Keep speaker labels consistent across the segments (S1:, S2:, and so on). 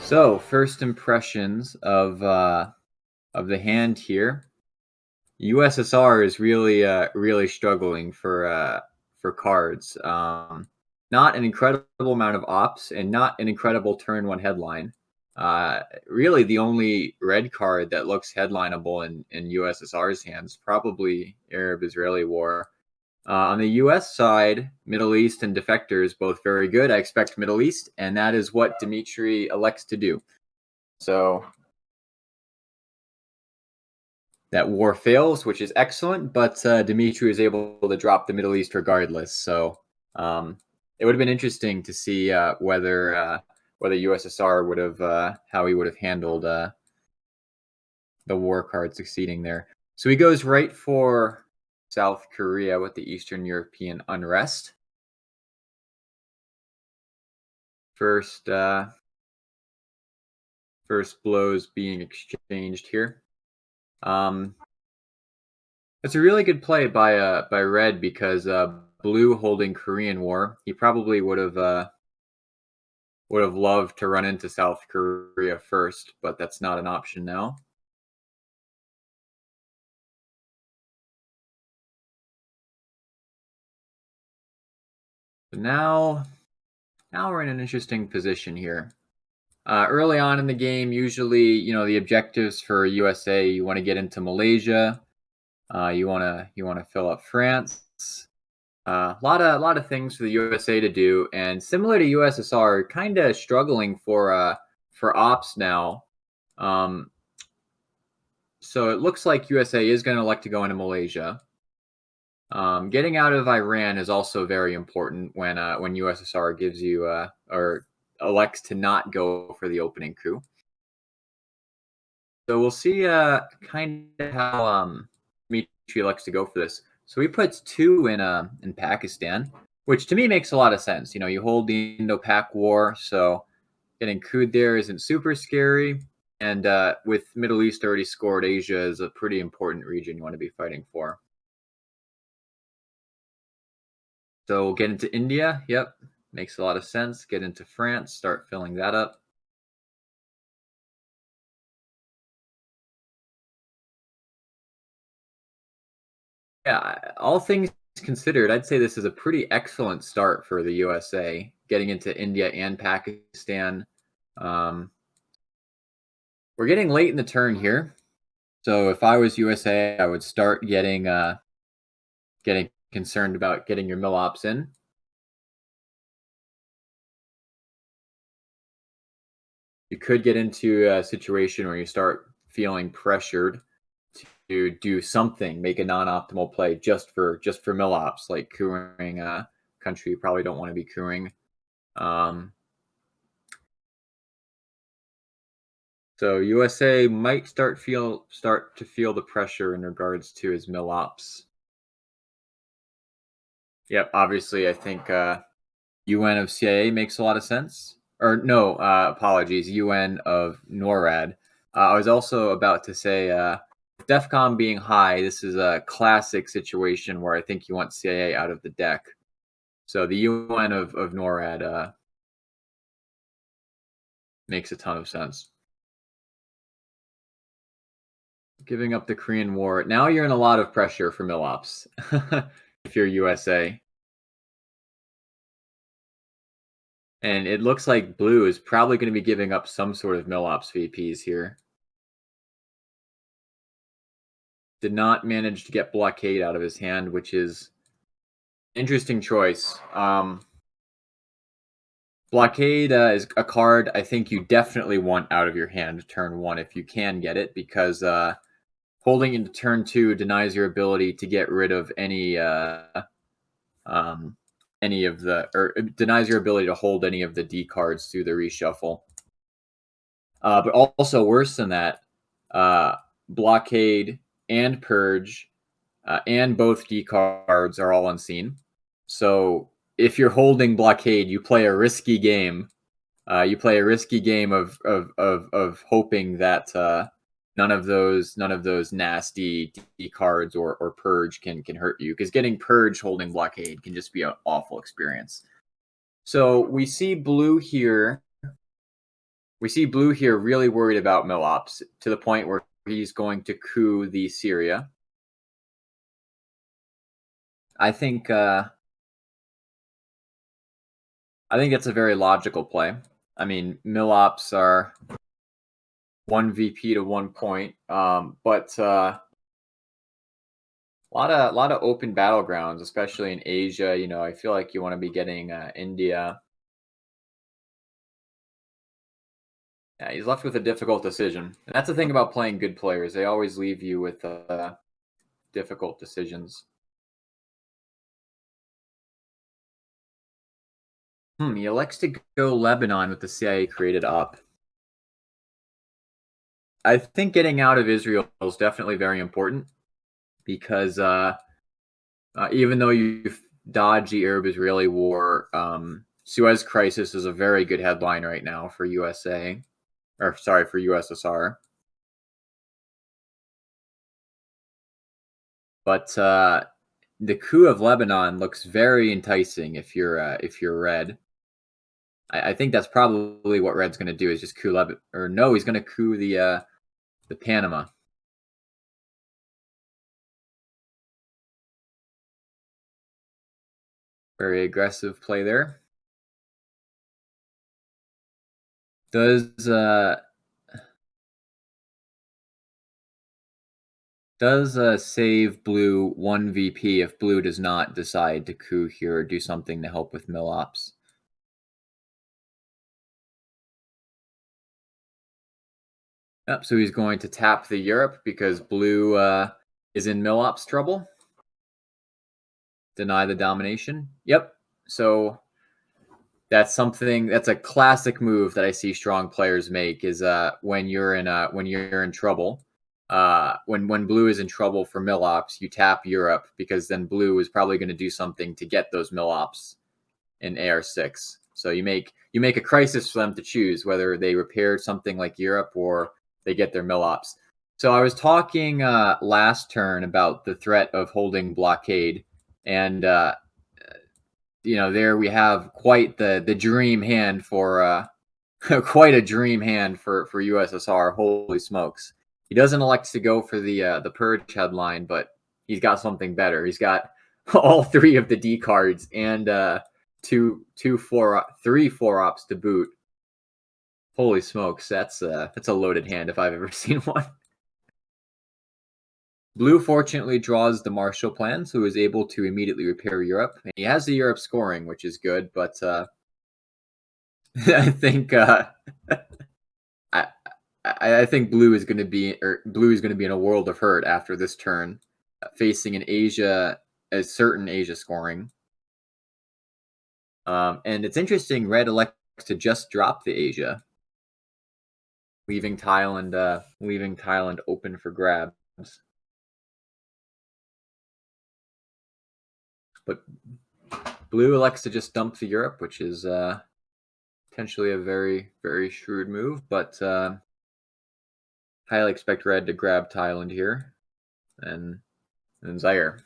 S1: So, first impressions of the hand here. USSR is really struggling for cards. Not an incredible amount of ops and not an incredible turn one headline. Really, the only red card that looks headlineable in USSR's hands probably Arab-Israeli war. On the U.S. side, Middle East and defectors both very good. I expect Middle East, and that is what Dmitry elects to do. So that war fails, which is excellent, but Dmitry is able to drop the Middle East regardless. So it would have been interesting to see whether USSR would have how he would have handled the war card succeeding there. So he goes right for South Korea with the Eastern European unrest. First blows being exchanged here. It's a really good play by Red because Blue holding Korean War, he probably would have loved to run into South Korea first, but that's not an option now. But now we're in an interesting position here. Early on in the game, usually, the objectives for USA, you want to get into Malaysia, you want to fill up France. A lot of things for the USA to do, and similar to USSR, kind of struggling for ops now. So it looks like USA is going to elect to go into Malaysia. Getting out of Iran is also very important when USSR gives you or elects to not go for the opening coup. So we'll see kind of how Dmitry elects to go for this. So he puts 2 in Pakistan, which to me makes a lot of sense. You hold the Indo-Pak War, so getting couped there isn't super scary. And with Middle East already scored, Asia is a pretty important region you want to be fighting for. So we'll get into India. Yep, makes a lot of sense. Get into France, start filling that up. Yeah, all things considered, I'd say this is a pretty excellent start for the USA, getting into India and Pakistan. We're getting late in the turn here. So if I was USA, I would start getting concerned about getting your mill ops in. You could get into a situation where you start feeling pressured to do something, make a non-optimal play just for mill ops, like cooing a country you probably don't want to be cooing. So USA might start to feel the pressure in regards to his mill ops. Yep, obviously I think UN of CIA makes a lot of sense. Or no, apologies, UN of NORAD. I was also about to say, DEFCON being high, this is a classic situation where I think you want CIA out of the deck. So the UN of NORAD makes a ton of sense. Giving up the Korean War. Now you're in a lot of pressure for mill ops if you're USA. And it looks like Blue is probably going to be giving up some sort of mill ops VPs here. Did not manage to get Blockade out of his hand, which is interesting choice. Blockade is a card I think you definitely want out of your hand turn 1 if you can get it, because holding into turn 2 denies your ability to get rid of any of the, or it denies your ability to hold any of the D cards through the reshuffle. But also worse than that, Blockade and Purge and both D cards are all unseen. So if you're holding Blockade, you play a risky game. You play a risky game of hoping that None of those nasty D cards or purge can hurt you, because getting purge holding blockade can just be an awful experience. So we see blue here really worried about Milops to the point where he's going to coup the Syria. I think I think it's a very logical play. I mean, Milops are one VP to 1 point, but a lot of open battlegrounds, especially in Asia. I feel like you want to be getting India. Yeah, he's left with a difficult decision, and that's the thing about playing good players. They always leave you with difficult decisions. He elects to go Lebanon with the CIA created up. I think getting out of Israel is definitely very important, because even though you've dodged the Arab-Israeli war, Suez Crisis is a very good headline right now for USA, or sorry, for USSR. But the coup of Lebanon looks very enticing if you're red. I think that's probably what red's going to do, is just coup Lebanon, or no, he's going to coup the Panama. Very aggressive play there. Does save blue 1 VP if blue does not decide to coup here or do something to help with Milops? Yep, so he's going to tap the Europe because blue is in Milops trouble. Deny the domination. Yep. So that's a classic move that I see strong players make, is when you're in trouble. When blue is in trouble for Milops, you tap Europe, because then blue is probably going to do something to get those Milops in AR6. So you make a crisis for them to choose whether they repair something like Europe or they get their Milops. So I was talking last turn about the threat of holding blockade, and there we have quite the dream hand for quite a dream hand for USSR. Holy smokes! He doesn't elect to go for the purge headline, but he's got something better. He's got all three of the D cards and three 4-ops to boot. Holy smokes, that's a loaded hand if I've ever seen one. Blue fortunately draws the Marshall Plan, so is able to immediately repair Europe. And he has the Europe scoring, which is good, but I think I I think blue is going to be in a world of hurt after this turn, facing a certain Asia scoring. And it's interesting, red elects to just drop the Asia, leaving Thailand open for grabs. But blue elects to just dump the Europe, which is potentially a very, very shrewd move, but highly expect red to grab Thailand here and Zaire.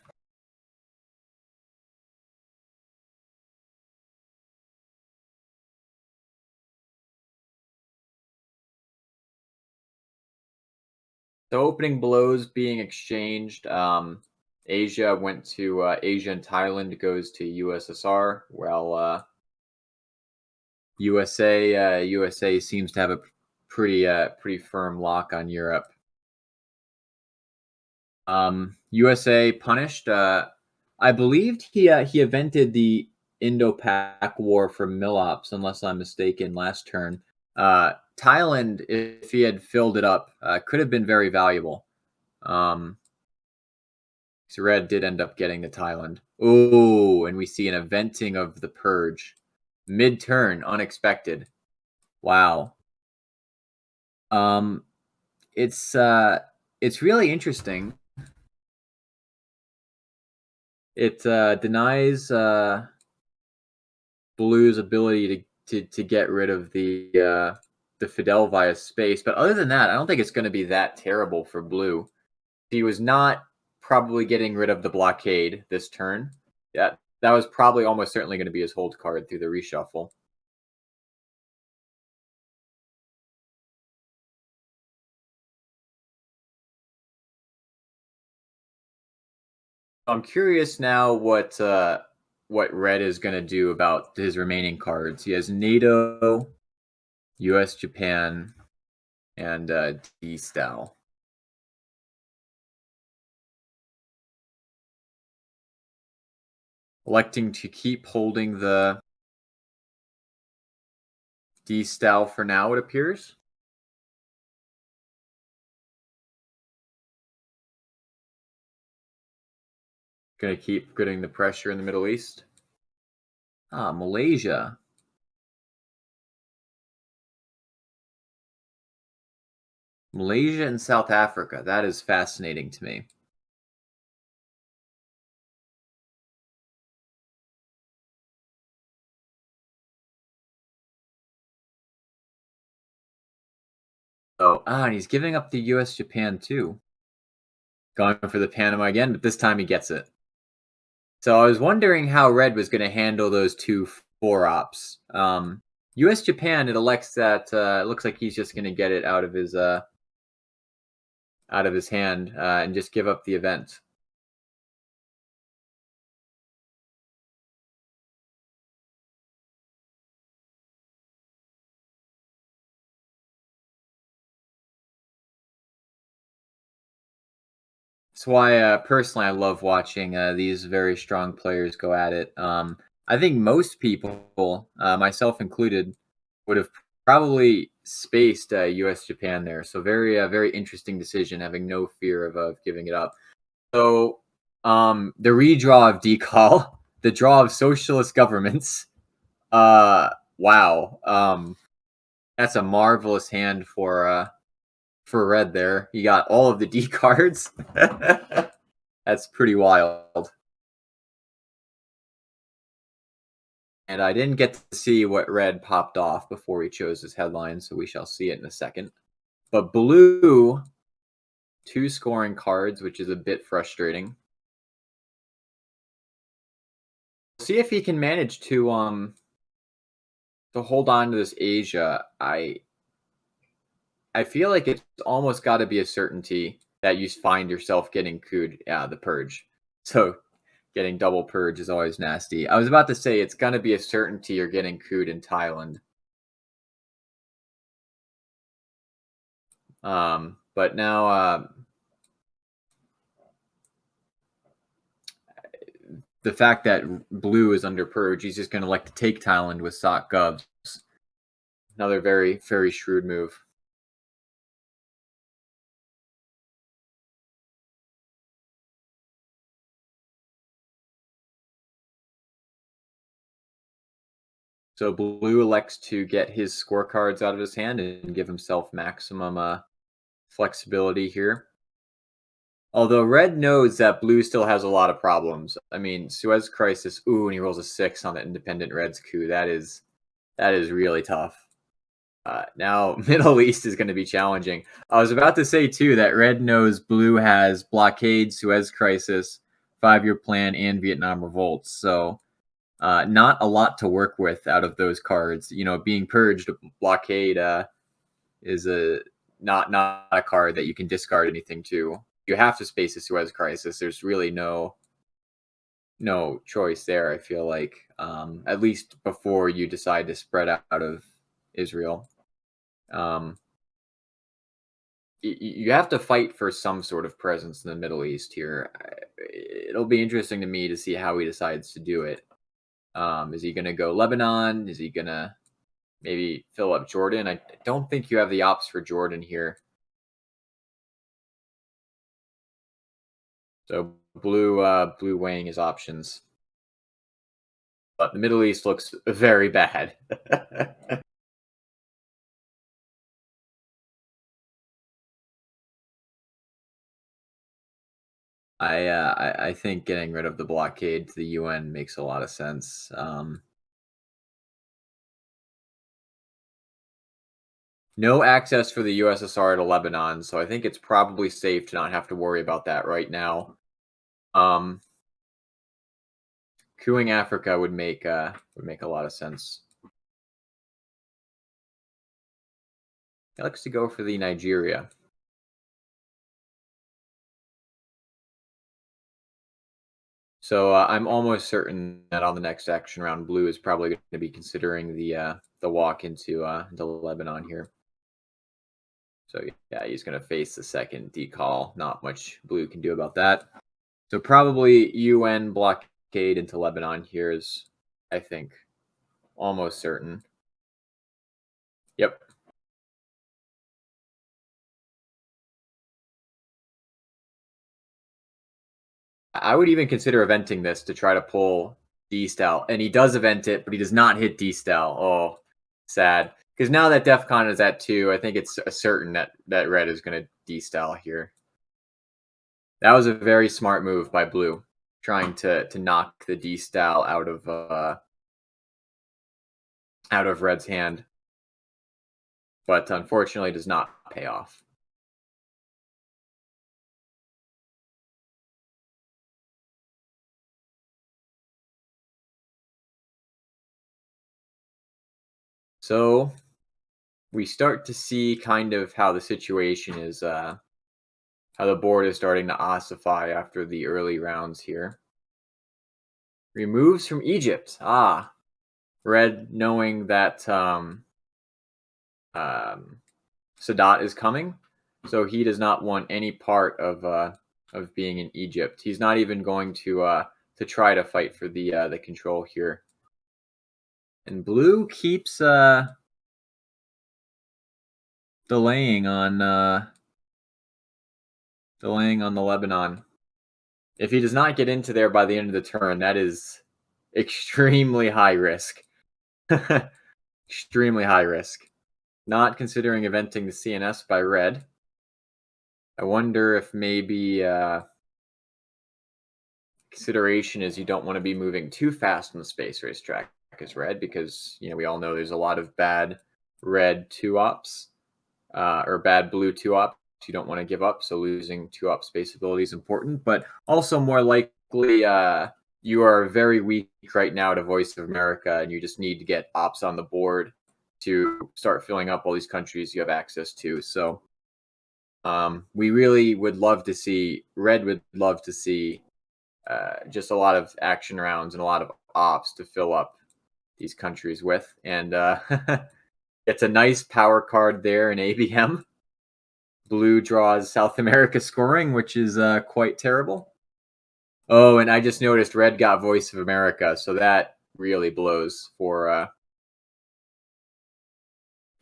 S1: The opening blows being exchanged. Asia went to Asia, and Thailand goes to USSR. Well, USA seems to have a pretty firm lock on Europe. USA punished. I believed he evented the Indo-Pak War for Milops, unless I'm mistaken, last turn. Thailand, if he had filled it up, could have been very valuable. So red did end up getting to Thailand. Oh, and we see an eventing of the purge. Mid-turn, unexpected. Wow. It's really interesting. It denies blue's ability to get rid of the the Fidel via space. But other than that, I don't think it's going to be that terrible for blue. He was not probably getting rid of the blockade this turn. Yeah, that was probably almost certainly going to be his hold card through the reshuffle. I'm curious now what red is going to do about his remaining cards. He has NATO, U.S., Japan, and D-Style. Electing to keep holding the D-Style for now, it appears. Going to keep getting the pressure in the Middle East. Malaysia. Malaysia and South Africa. That is fascinating to me. Oh, and he's giving up the U.S. Japan too. Going for the Panama again, but this time he gets it. So I was wondering how Red was going to handle those two 4-ops. U.S. Japan, it elects that. It looks like he's just going to get it out of his hand and just give up the event. That's why, personally, I love watching these very strong players go at it. I think most people, myself included, would have probably spaced U.S. Japan there. So very interesting decision, having no fear of giving it up. So the redraw of decal, the draw of socialist governments. Wow. That's a marvelous hand for red there. He got all of the D cards. That's pretty wild. And I didn't get to see what red popped off before he chose his headline, so we shall see it in a second. But blue, 2 scoring cards, which is a bit frustrating. See if he can manage to hold on to this Asia. I feel like it's almost got to be a certainty that you find yourself getting cooed. Yeah, the purge. So getting double purge is always nasty. I was about to say it's going to be a certainty you're getting cooed in Thailand. But now the fact that blue is under purge, he's just going to like to take Thailand with sock govs. Another very shrewd move. So blue elects to get his scorecards out of his hand and give himself maximum flexibility here. Although red knows that blue still has a lot of problems. I mean, Suez Crisis, ooh, and he rolls a 6 on the independent Reds coup. That is really tough. Now, Middle East is going to be challenging. I was about to say, too, that red knows blue has blockade, Suez Crisis, 5-year plan, and Vietnam revolts. So not a lot to work with out of those cards. You know, being purged, blockade is not a card that you can discard anything to. You have to space the Suez Crisis. There's really no choice there. I feel like at least before you decide to spread out of Israel, you have to fight for some sort of presence in the Middle East here. It'll be interesting to me to see how he decides to do it. Is he going to go Lebanon? Is he going to maybe fill up Jordan? I don't think you have the ops for Jordan here. So blue weighing his options. But the Middle East looks very bad. I think getting rid of the blockade to the UN makes a lot of sense. No access for the USSR to Lebanon, so I think it's probably safe to not have to worry about that right now. Um, Cooing Africa would make a lot of sense. He likes to go for the Nigeria. So I'm almost certain that on the next action round, Blue is probably going to be considering the walk into Lebanon here. So yeah, he's going to face the second decall. Not much Blue can do about that. So probably UN blockade into Lebanon here is, I think, almost certain. Yep. I would even consider eventing this to try to pull D-Stal. And he does event it, but he does not hit D-Stal. Oh, sad. Because now that DEFCON is at 2, I think it's certain that Red is going to D-Stal here. That was a very smart move by Blue, trying to knock the D-Stal out of Red's hand. But unfortunately does not pay off. So we start to see kind of how the situation is, how the board is starting to ossify after the early rounds here. Removes from Egypt. Ah, Red knowing that um, Sadat is coming, so he does not want any part of being in Egypt. He's not even going to try to fight for the control here. And Blue keeps delaying on the Lebanon. If he does not get into there by the end of the turn, that is extremely high risk. Extremely high risk. Not considering eventing the CNS by Red. I wonder if maybe consideration is you don't want to be moving too fast on the space race track as Red, because we all know there's a lot of bad Red 2-ops or bad Blue 2-ops you don't want to give up. So losing 2-op space ability is important, but also more likely you are very weak right now to Voice of America, and you just need to get ops on the board to start filling up all these countries you have access to. So we really would love to see, Red would love to see just a lot of action rounds and a lot of ops to fill up these countries with. And it's a nice power card there in ABM. Blue draws South America scoring, which is quite terrible. Oh, and I just noticed Red got Voice of America, so that really blows for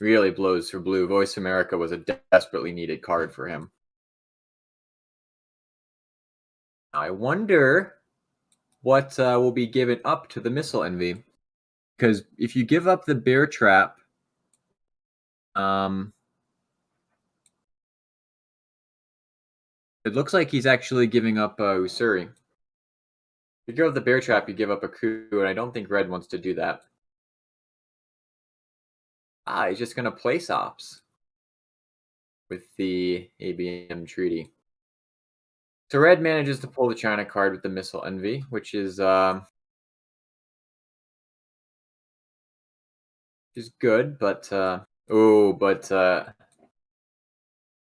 S1: Blue. Voice of America was a desperately needed card for him. I wonder what will be given up to the Missile Envy, because if you give up the Bear Trap, it looks like he's actually giving up Usuri. If you give up the Bear Trap, you give up a coup, and I don't think Red wants to do that. He's just going to place ops with the ABM treaty. So Red manages to pull the China card with the Missile Envy, which is good, but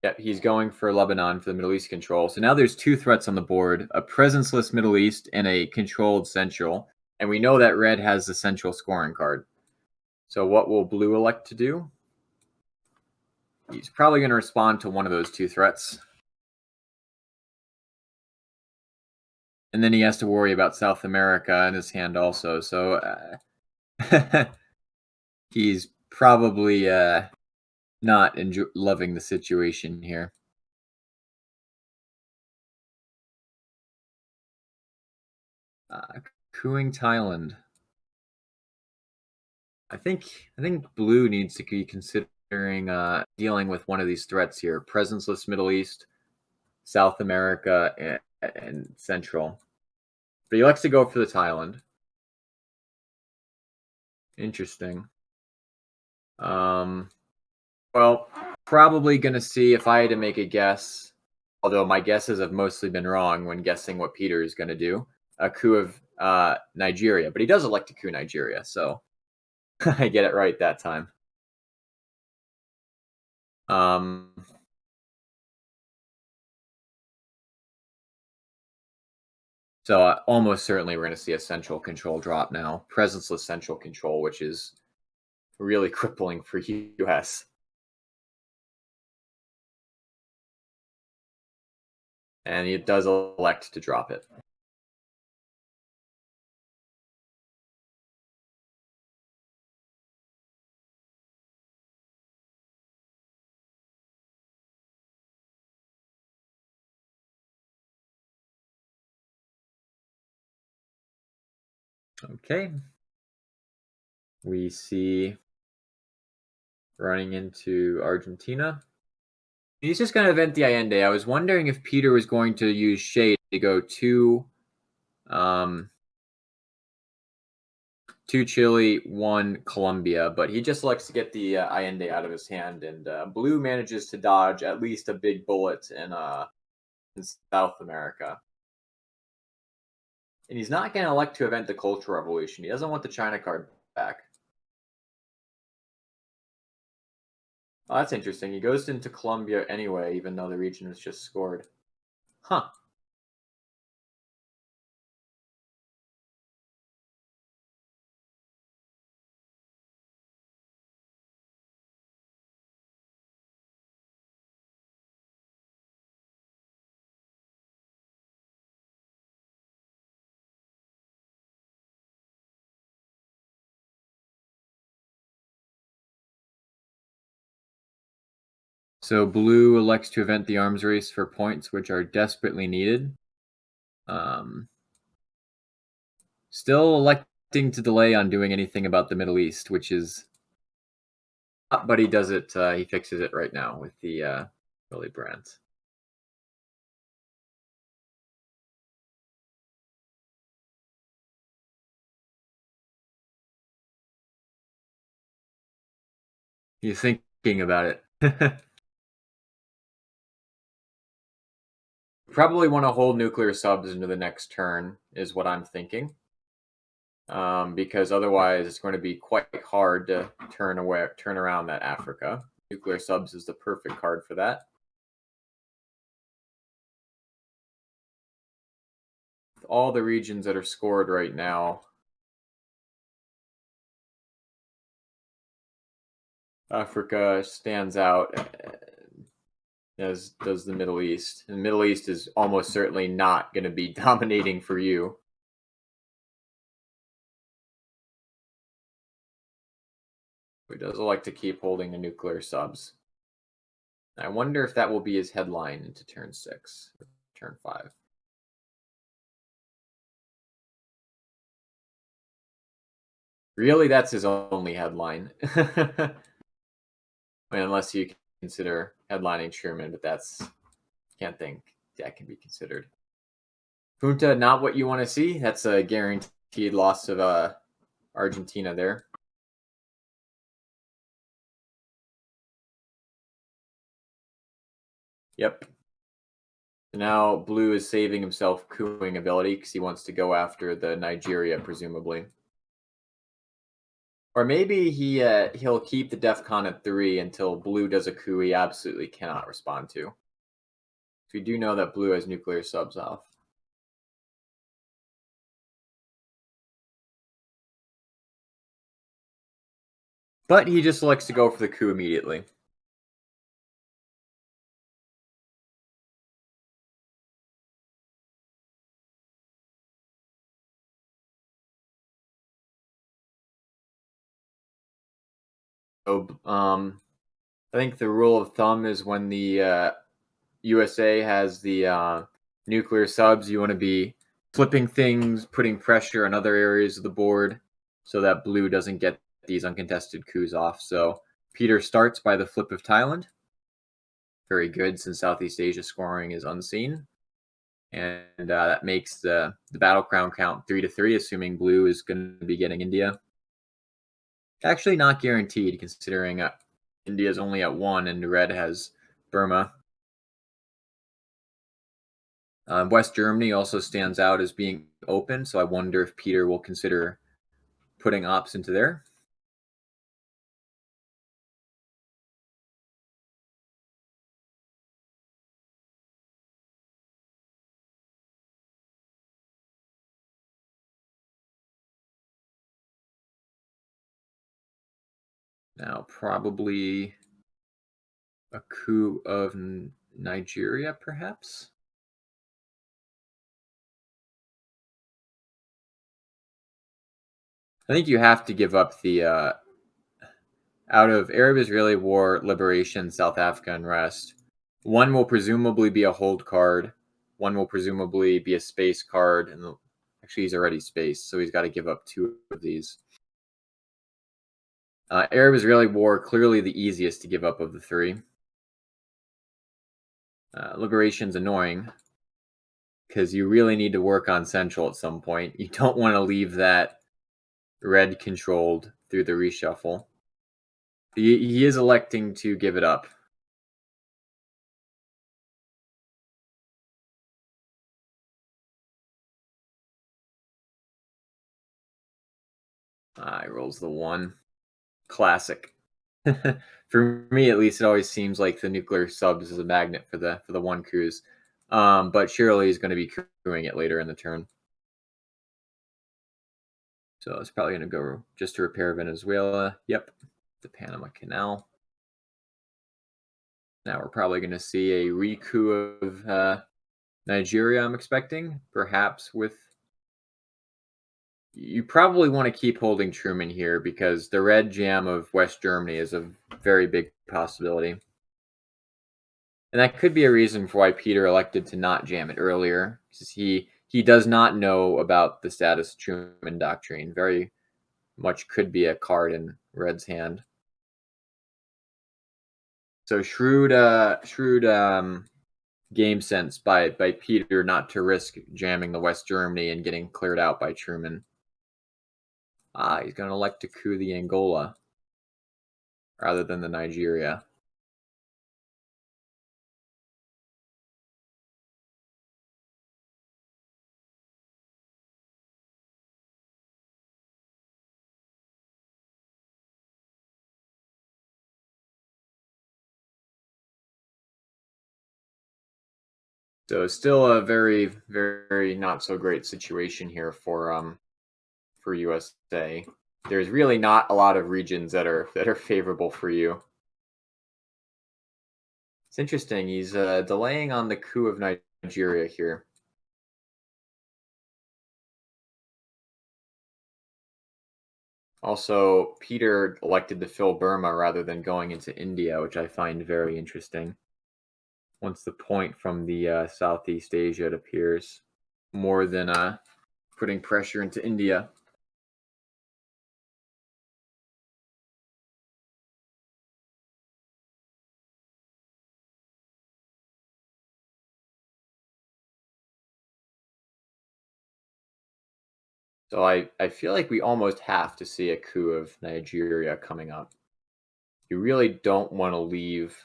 S1: yeah, he's going for Lebanon for the Middle East control. So now there's 2 threats on the board: a presenceless Middle East and a controlled Central. And we know that Red has the Central scoring card. So what will Blue elect to do? He's probably going to respond to one of those 2 threats. And then he has to worry about South America in his hand also. So he's probably not loving the situation here. Cooing Thailand. I think Blue needs to be considering dealing with one of these threats here: presenceless Middle East, South America, and Central. But he likes to go for the Thailand. Interesting. Well, probably going to see if I had to make a guess, although my guesses have mostly been wrong when guessing what Peter is going to do, a coup of Nigeria. But he does elect to coup Nigeria, so I get it right that time. Um, so almost certainly we're going to see a central control drop now, presenceless central control, which is really crippling for US. And it does elect to drop it. Okay. We see running into Argentina. He's just going to event the Allende. I was wondering if Peter was going to use shade to go um, two Chile, one Colombia, but he just likes to get the Allende out of his hand, and Blue manages to dodge at least a big bullet in South America. And he's not going to elect to event the Cultural Revolution. He doesn't want the China card back. Oh, that's interesting. He goes into Colombia anyway, even though the region was just scored. Huh. So Blue elects to event the arms race for points which are desperately needed. Still electing to delay on doing anything about the Middle East, which is, but he does it. He fixes it right now with the Willy Brandt. He's thinking about it. Probably want to hold nuclear subs into the next turn, is what I'm thinking. Because otherwise it's going to be quite hard to turn around that Africa. Nuclear subs is the perfect card for that. All the regions that are scored right now, Africa stands out, as does the Middle East. And the Middle East is almost certainly not going to be dominating for you. He does like to keep holding the nuclear subs. I wonder if that will be his headline into turn 6, or turn 5. Really, that's his only headline. I mean, unless you consider headlining Sherman, but that's, can't think that can be considered. Punta, not what you want to see. That's a guaranteed loss of Argentina there. Yep. So now Blue is saving himself cooing ability because he wants to go after the Nigeria, presumably. Or maybe he'll keep the DEFCON at 3 until Blue does a coup he absolutely cannot respond to. We do know that Blue has nuclear subs off. But he just likes to go for the coup immediately. So, I think the rule of thumb is when the USA has the nuclear subs, you want to be flipping things, putting pressure on other areas of the board so that Blue doesn't get these uncontested coups off. So Peter starts by the flip of Thailand. Very good, since Southeast Asia scoring is unseen. And that makes the battle crown count 3-3, assuming Blue is going to be getting India. Actually not guaranteed, considering India's only at 1, and red has Burma. West Germany also stands out as being open, so I wonder if Peter will consider putting ops into there. Now, probably a coup of Nigeria, perhaps? I think you have to give up the out of Arab-Israeli War, Liberation, South Africa Unrest. One will presumably be a hold card. One will presumably be a space card, and actually he's already spaced, so he's got to give up 2 of these. Arab-Israeli War, clearly the easiest to give up of the 3. Liberation's annoying because you really need to work on Central at some point. You don't want to leave that red controlled through the reshuffle. He is electing to give it up. He rolls the 1. Classic. For me, at least, it always seems like the nuclear subs is a magnet for the 1 cruise. But surely he's going to be crewing it later in the turn. So it's probably going to go just to repair Venezuela. Yep, the Panama Canal. Now we're probably going to see a recoup of Nigeria, I'm expecting, perhaps with... You probably want to keep holding Truman here because the red jam of West Germany is a very big possibility. And that could be a reason for why Peter elected to not jam it earlier. Because he does not know about the status Truman Doctrine. Very much could be a card in Red's hand. So shrewd game sense by Peter not to risk jamming the West Germany and getting cleared out by Truman. He's going to elect to coup the Angola rather than the Nigeria. So still a very, very not so great situation here for USA. There's really not a lot of regions that are favorable for you. It's interesting. He's delaying on the coup of Nigeria here. Also, Peter elected to fill Burma rather than going into India, which I find very interesting. Once the point from the Southeast Asia, it appears, more than putting pressure into India. So I feel like we almost have to see a coup of Nigeria coming up. You really don't want to leave.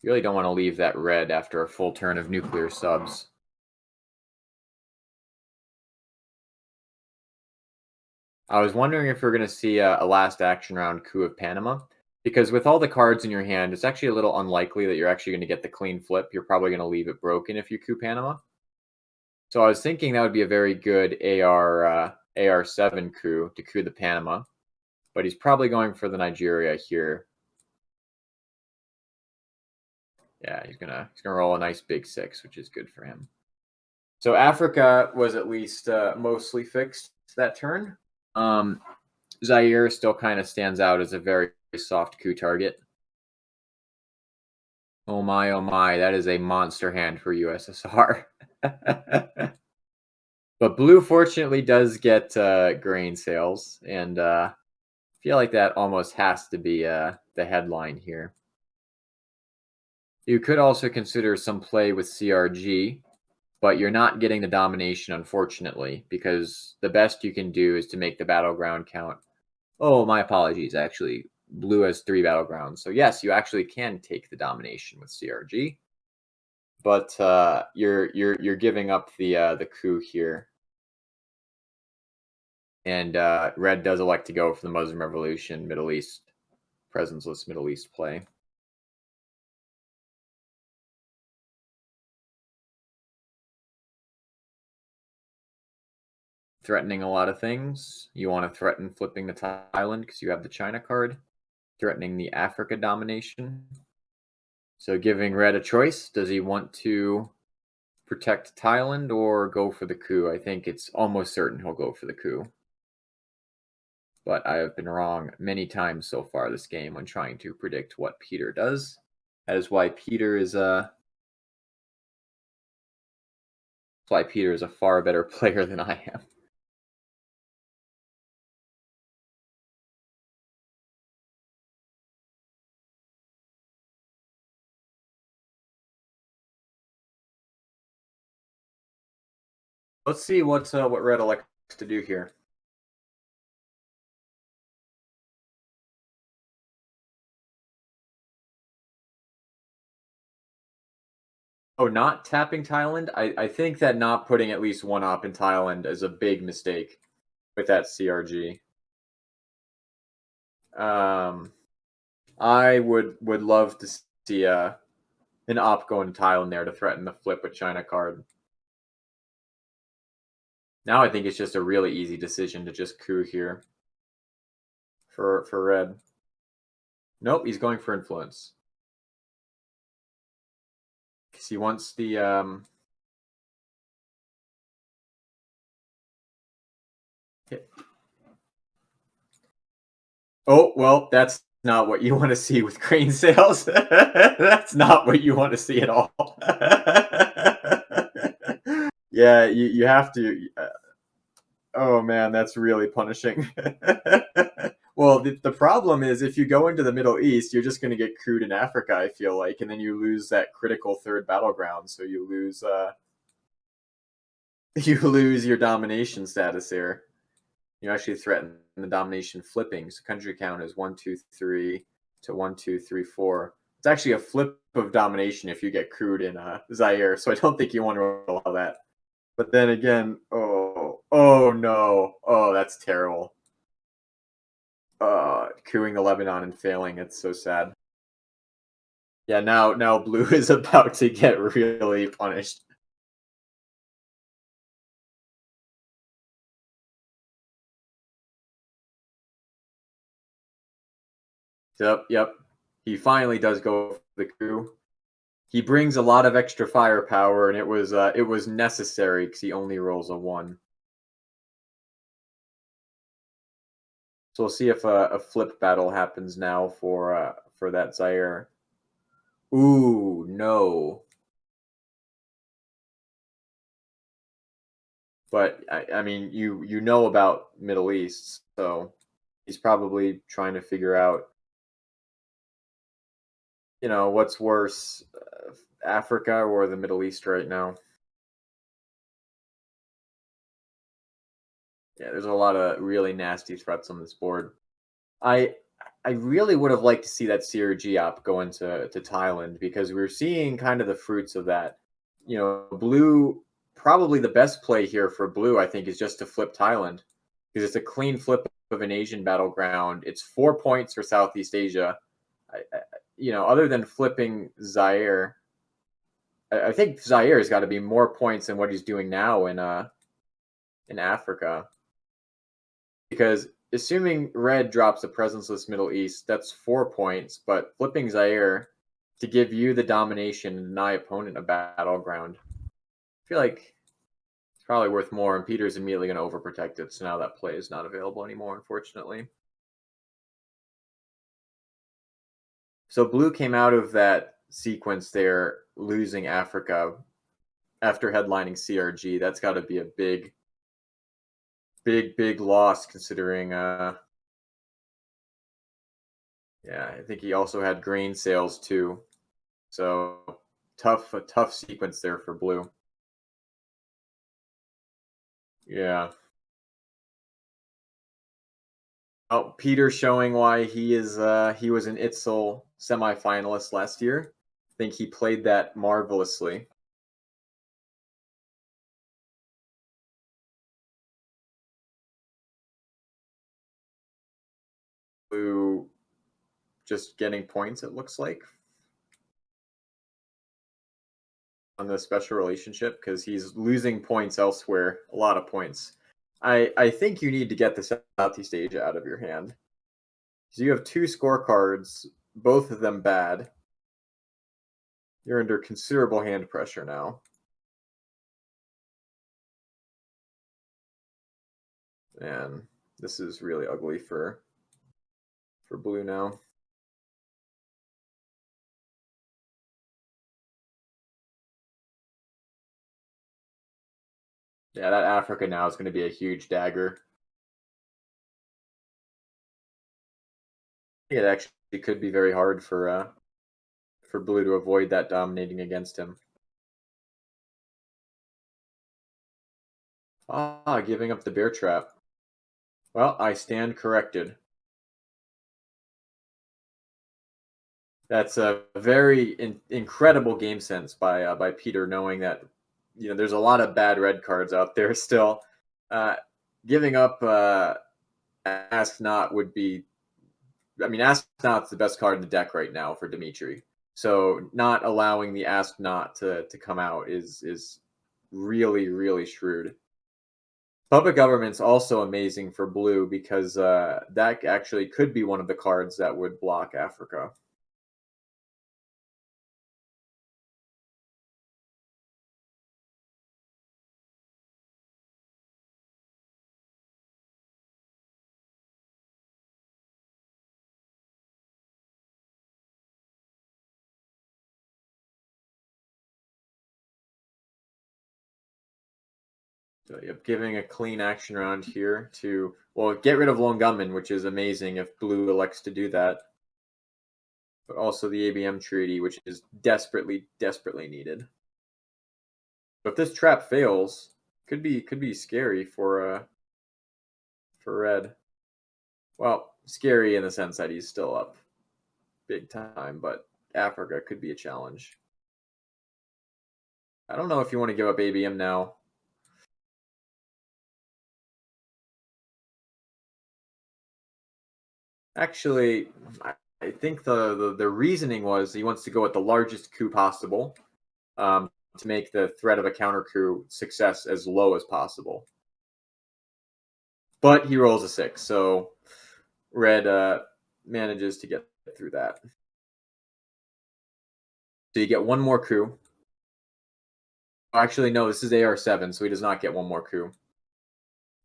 S1: You really don't want to leave that red after a full turn of nuclear subs. I was wondering if we're going to see a last action round coup of Panama, because with all the cards in your hand, it's actually a little unlikely that you're actually going to get the clean flip. You're probably going to leave it broken if you coup Panama. So I was thinking that would be a very good AR7 coup to coup the Panama, but he's probably going for the Nigeria here. Yeah, he's gonna roll a nice big 6, which is good for him. So Africa was at least mostly fixed that turn. Zaire still kind of stands out as a very soft coup target. Oh my, that is a monster hand for USSR. But blue fortunately does get grain sales, and I feel like that almost has to be the headline here. You could also consider some play with CRG, but you're not getting the domination, unfortunately, because the best you can do is to make the battleground count Oh, my apologies. Actually, blue has 3 battlegrounds. So yes, you actually can take the domination with CRG, but you're giving up the coup here, and red does elect to go for the Muslim Revolution, Middle East, presenceless Middle East play. Threatening a lot of things. You want to threaten flipping the Thailand because you have the China card. Threatening the Africa domination. So giving red a choice. Does he want to protect Thailand or go for the coup? I think it's almost certain he'll go for the coup. But I have been wrong many times so far this game when trying to predict what Peter does. That is why Peter is a far better player than I am. Let's see what red elects to do here. Oh, not tapping Thailand? I think that not putting at least one op in Thailand is a big mistake with that CRG. I would love to see an op go in Thailand there to threaten the flip with China card. Now I think it's just a really easy decision to just coup here for red. Nope, he's going for influence. Because he wants the Oh, well, that's not what you want to see with grain sales. That's not what you want to see at all. Yeah, you have to. Oh man, that's really punishing. Well, the problem is if you go into the Middle East, you're just going to get crewed in Africa, I feel like, and then you lose that critical third battleground. So you lose you lose your domination status there. You actually threaten the domination flipping. So country count is 1, 2, 3 to 1, 2, 3, 4. It's actually a flip of domination if you get crewed in Zaire. So I don't think you want to allow that. But then again, oh no, oh that's terrible. Cooing the Lebanon and failing. It's so sad. Yeah, now blue is about to get really punished. Yep. He finally does go for the coup. He brings a lot of extra firepower, and it was necessary because he only rolls a 1. So we'll see if a flip battle happens now for that Zaire. Ooh, no. But I mean, you know about Middle East, so he's probably trying to figure out, what's worse, Africa or the Middle East right now. Yeah, there's a lot of really nasty threats on this board. I I really would have liked to see that CRG op go into Thailand because we're seeing kind of the fruits of that. Blue probably the best play here for blue, I think, is just to flip Thailand because it's a clean flip of an Asian battleground. It's 4 points for Southeast Asia. Other than flipping Zaire, I think Zaire has got to be more points than what he's doing now in Africa. Because assuming red drops a presenceless Middle East, that's 4 points, but flipping Zaire to give you the domination and deny opponent a battleground, I feel like it's probably worth more, and Peter's immediately going to overprotect it, so now that play is not available anymore, unfortunately. So blue came out of that sequence there, losing Africa after headlining CRG. That's got to be a big loss considering yeah, I think he also had grain sales too. So a tough sequence there for blue. Yeah. Oh, Peter showing why he was an ITSL semifinalist last year. I think he played that marvelously. Blue just getting points, it looks like, on the special relationship because he's losing points elsewhere, a lot of points. I think you need to get the Southeast Asia out of your hand. So you have two scorecards, both of them bad. You're under considerable hand pressure now. And this is really ugly for blue now. Yeah, that Africa now is going to be a huge dagger. It actually could be very hard for blue to avoid that dominating against him. Ah, giving up the bear trap. Well, I stand corrected. That's a very incredible game sense by Peter, knowing that there's a lot of bad red cards out there still. Uh, Giving up Ask Not would be. I mean, Ask Not's the best card in the deck right now for Dmitry. So not allowing the Ask Not to come out is really really shrewd. Puppet Government's also amazing for blue because that actually could be one of the cards that would block Africa. So yep, giving a clean action round here to, well, get rid of Lone Gunman, which is amazing if blue elects to do that. But also the ABM treaty, which is desperately, desperately needed. But if this trap fails, could be scary for red. Well, scary in the sense that he's still up big time, but Africa could be a challenge. I don't know if you want to give up ABM now. Actually, I think the reasoning was he wants to go with the largest coup possible, to make the threat of a counter coup success as low as possible. But he rolls a 6, so red manages to get through that. So you get one more coup. Actually, no, this is AR7, so he does not get one more coup.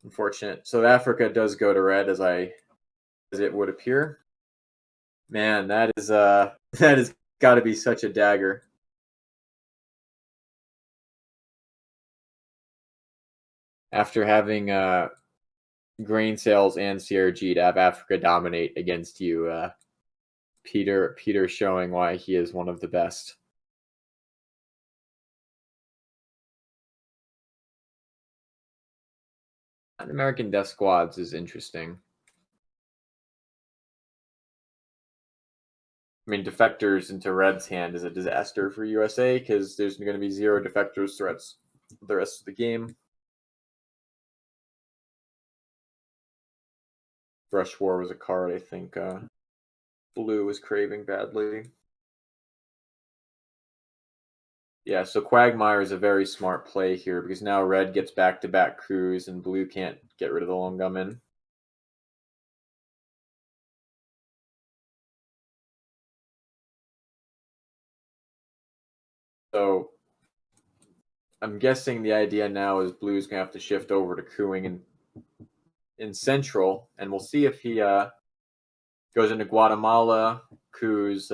S1: Unfortunate. So Africa does go to red, as it would appear. Man, that is that has got to be such a dagger. After having grain sales and CRG to have Africa dominate against you, Peter showing why he is one of the best. American Death Squads is interesting. I mean, defectors into Red's hand is a disaster for USA because there's going to be 0 defectors threats the rest of the game. Brush War was a card I think Blue was craving badly. Yeah, so Quagmire is a very smart play here because now Red gets back-to-back coups and Blue can't get rid of the Lone Gunman. So I'm guessing the idea now is Blue's gonna have to shift over to cooing in Central, and we'll see if he goes into Guatemala, coups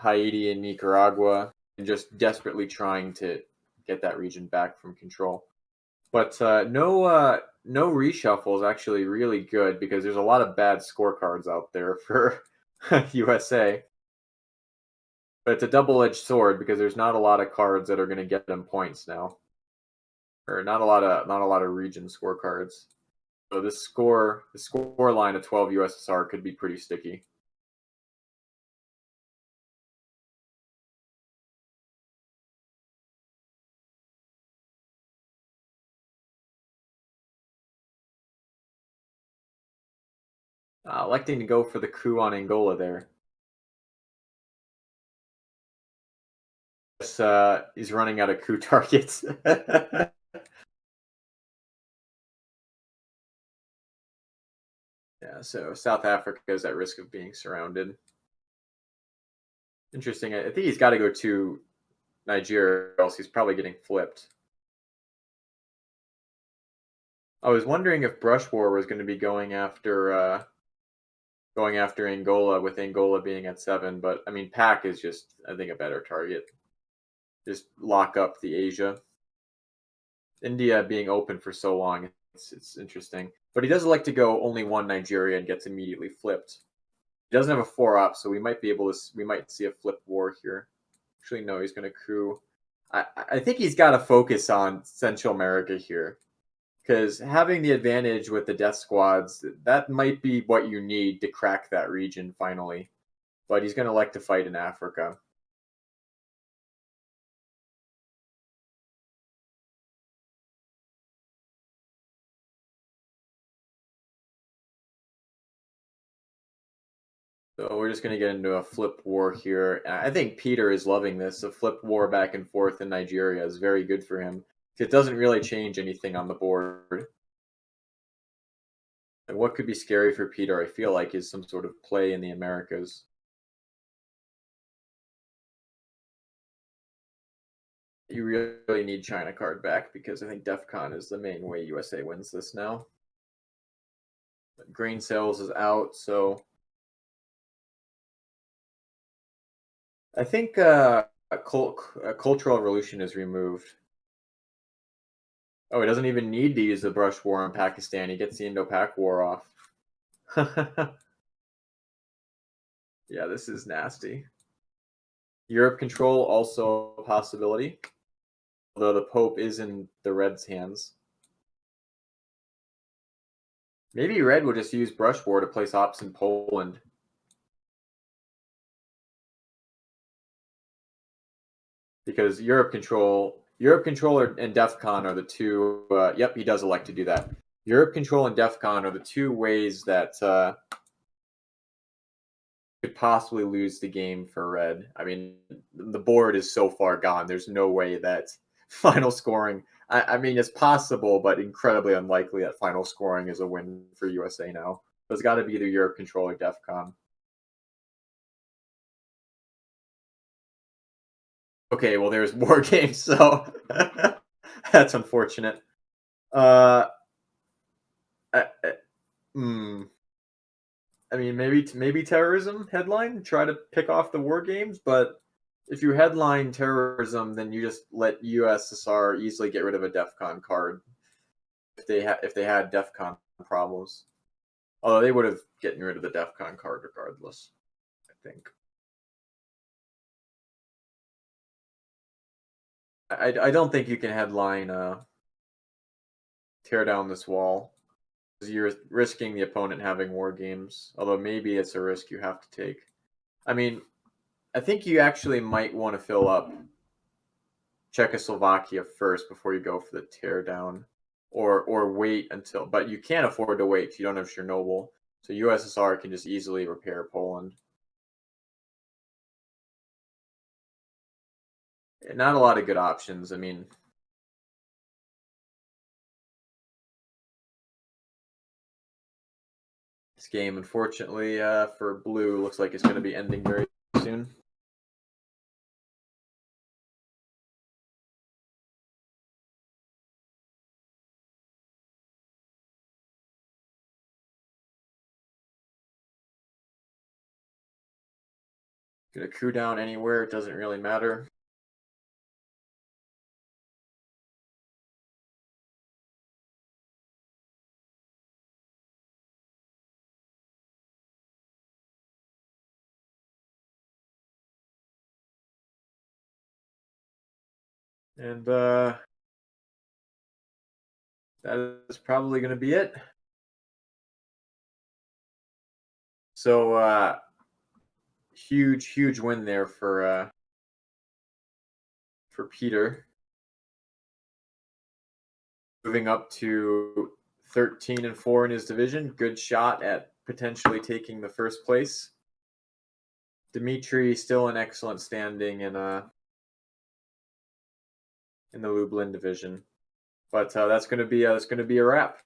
S1: Haiti and Nicaragua, and just desperately trying to get that region back from control. But no reshuffle is actually really good because there's a lot of bad scorecards out there for USA. But it's a double-edged sword because there's not a lot of cards that are going to get them points now, or not a lot of region scorecards. So the score line of 12 USSR could be pretty sticky. Electing to go for the coup on Angola there. Yes, he's running out of coup targets. Yeah, so South Africa is at risk of being surrounded. Interesting. I think he's got to go to Nigeria, or else he's probably getting flipped. I was wondering if Brush War was going to be going after Angola, with Angola being at 7, but I mean Pac is just, I think, a better target. Just lock up the Asia. India being open for so long, it's interesting. But he does like to go only one Nigeria and gets immediately flipped. He doesn't have a 4-op, so we might see a flip war here. Actually, no, he's going to coup. I think he's got to focus on Central America here, because having the advantage with the death squads, that might be what you need to crack that region finally. But he's going to like to fight in Africa. So we're just going to get into a flip war here. I think Peter is loving this. A flip war back and forth in Nigeria is very good for him. It doesn't really change anything on the board. And what could be scary for Peter, I feel like, is some sort of play in the Americas. You really need China card back, because I think DEF CON is the main way USA wins this now. Grain sales is out, so I think a cultural revolution is removed. Oh, he doesn't even need to use the brush war on Pakistan. He gets the Indo-Pak war off. Yeah, this is nasty. Europe control also a possibility, although the Pope is in the Reds' hands. Maybe Red will just use brush war to place ops in Poland. Because Europe control and DEF CON are the two. Yep, he does elect to do that. Europe control and DEF CON are the two ways that could possibly lose the game for Red. I mean, the board is so far gone. There's no way that final scoring. I mean, it's possible, but incredibly unlikely that final scoring is a win for USA now. There's got to be either Europe control or DEF CON. Okay, well, there's war games, so that's unfortunate. Uh, I, I, hmm. I mean, maybe terrorism headline. Try to pick off the war games, but if you headline terrorism, then you just let USSR easily get rid of a DEF CON card if they had DEF CON problems. Although they would have gotten rid of the DEF CON card regardless, I think. I don't think you can headline tear down this wall, because you're risking the opponent having war games. Although maybe it's a risk you have to take. I mean, I think you actually might want to fill up Czechoslovakia first before you go for the teardown, or wait until. But you can't afford to wait. You don't have Chernobyl, so USSR can just easily repair Poland. Not a lot of good options. I mean, this game, unfortunately, for Blue, looks like it's going to be ending very soon. Gonna coup down anywhere, it doesn't really matter. And that is probably going to be it. So huge win there for Peter. Moving up to 13-4 in his division. Good shot at potentially taking the first place. Dmitry still in excellent standing in the Lublin division. But that's going to be a wrap.